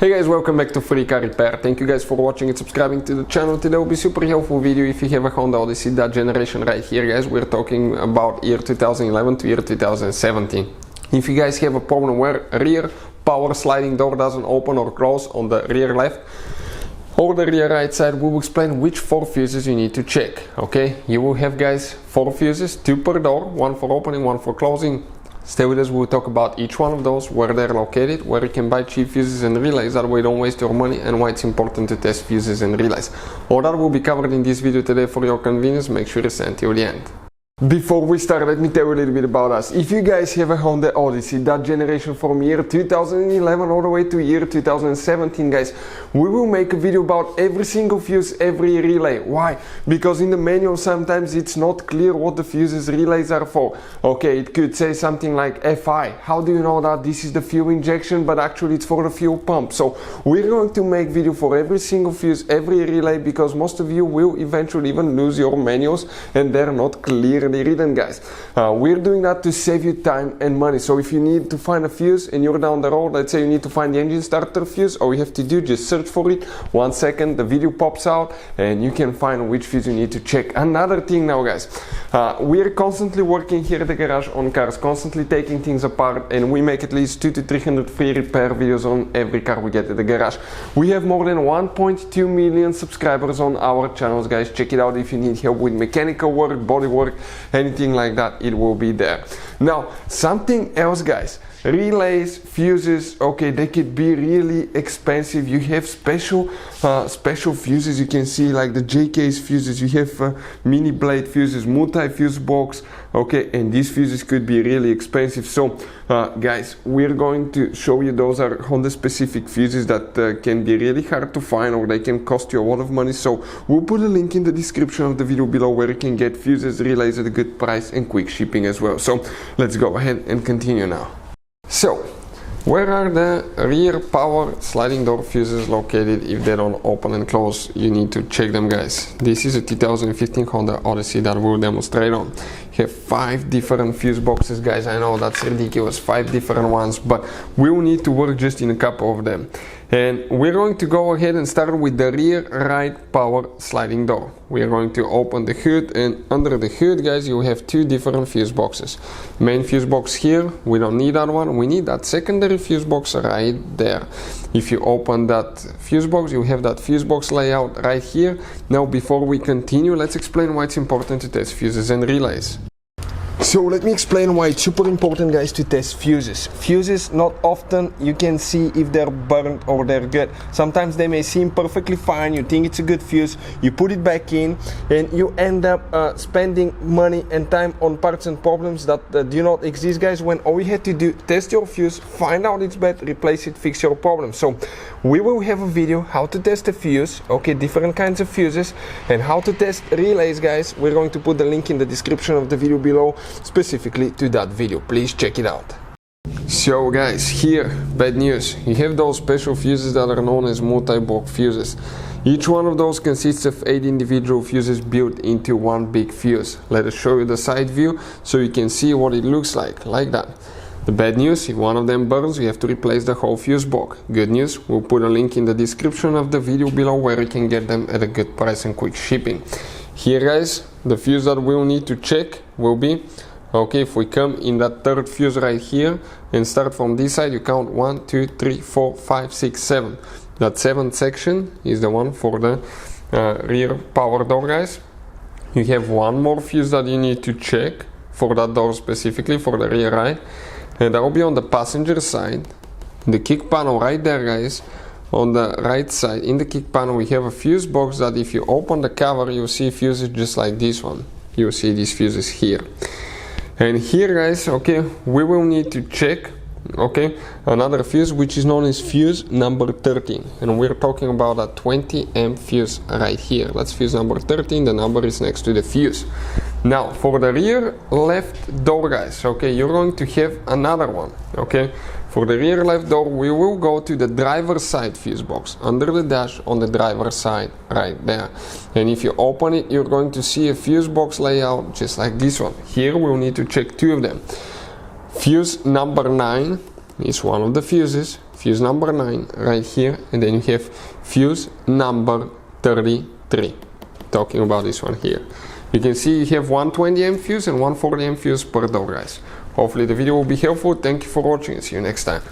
Hey guys, welcome back to Free Car Repair. Thank you guys for watching and subscribing to the channel. Today will be super helpful video if you have a Honda Odyssey, that generation right here guys. We're talking about year 2011 to year 2017. If you guys have a problem where rear power sliding door doesn't open or close on the rear left or the rear right side, we will explain which 4 fuses you need to check. Okay, you will have guys 4 fuses, 2 per door, 1 for opening, 1 for closing. Stay with us, we'll talk about each one of those, where they're located, where you can buy cheap fuses and relays, that way don't waste your money, and why it's important to test fuses and relays. All that will be covered in this video today for your convenience. Make sure to stay until the end. Before we start, let me tell you a little bit about us. If you guys have a Honda Odyssey, that generation from year 2011 all the way to year 2017 guys, we will make a video about every single fuse, every relay. Why? Because in the manual sometimes it's not clear what the fuses relays are for. Okay, it could say something like FI. How do you know that this is the fuel injection, but actually it's for the fuel pump? So we're going to make video for every single fuse, every relay, because most of you will eventually even lose your manuals and they're not clearly written guys. We're doing that to save you time and money. So if you need to find a fuse and you're down the road, let's say you need to find the engine starter fuse, all you have to do, just search for it, 1 second, the video pops out and you can find which fuse you need to check. Another thing now guys, we're constantly working here at the garage on cars, constantly taking things apart, and we make at least 200 to 300 free repair videos on every car we get at the garage. We have more than 1.2 million subscribers on our channels guys. Check it out if you need help with mechanical work, body work, anything like that, it will be there. Now something else guys, relays, fuses, okay, they could be really expensive. You have special fuses, you can see like the JK's fuses, you have mini blade fuses, multi-fuse box, okay, and these fuses could be really expensive. So guys, we're going to show you those are Honda specific fuses that can be really hard to find, or they can cost you a lot of money. So we'll put a link in the description of the video below where you can get fuses, relays at a good price and quick shipping as well. So let's go ahead and continue now. So, where are the rear power sliding door fuses located? If they don't open and close, you need to check them guys. This is a 2015 Honda Odyssey that we'll demonstrate on. You have 5 different fuse boxes guys. I know that's ridiculous, 5 different ones, but we'll need to work just in a couple of them. And we're going to go ahead and start with the rear right power sliding door. We are going to open the hood, and under the hood guys you have 2 different fuse boxes. Main fuse box here, we don't need that one, we need that secondary fuse box right there. If you open that fuse box, you have that fuse box layout right here. Now before we continue, let's explain why it's important to test fuses and relays. So let me explain why it's super important guys to test fuses. Fuses, not often you can see if they're burnt or they're good. Sometimes they may seem perfectly fine, you think it's a good fuse, you put it back in and you end up spending money and time on parts and problems that do not exist guys, when all you had to do, test your fuse, find out it's bad, replace it, fix your problem. So we will have a video how to test a fuse, okay, different kinds of fuses, and how to test relays guys. We're going to put the link in the description of the video below specifically to that video. Please check it out. So guys, here, bad news. You have those special fuses that are known as multi-block fuses. Each one of those consists of 8 individual fuses built into one big fuse. Let us show you the side view so you can see what it looks like that. The bad news, if one of them burns, you have to replace the whole fuse block. Good news, we'll put a link in the description of the video below where you can get them at a good price and quick shipping. Here guys, the fuse that we'll need to check will be, okay, if we come in that 3rd fuse right here and start from this side, you count 1, 2, 3, 4, 5, 6, 7. That 7th section is the one for the rear power door guys. You have one more fuse that you need to check for that door specifically, for the rear right, and that will be on the passenger side, the kick panel right there guys. On the right side in the kick panel we have a fuse box that if you open the cover you'll see fuses just like this one. You'll see these fuses here. And here guys, okay, we will need to check, okay, another fuse which is known as fuse number 13, and we're talking about a 20 amp fuse right here. That's fuse number 13, the number is next to the fuse. Now for the rear left door guys, okay, you're going to have another one, okay. For the rear left door we will go to the driver's side fuse box under the dash on the driver's side right there, and if you open it you're going to see a fuse box layout just like this one. Here we'll need to check 2 of them. Fuse number 9 is one of the fuses, fuse number 9 right here, and then you have fuse number 33, talking about this one here. You can see you have 120 amp fuse and 140 amp fuse per door, guys. Hopefully the video will be helpful. Thank you for watching and see you next time.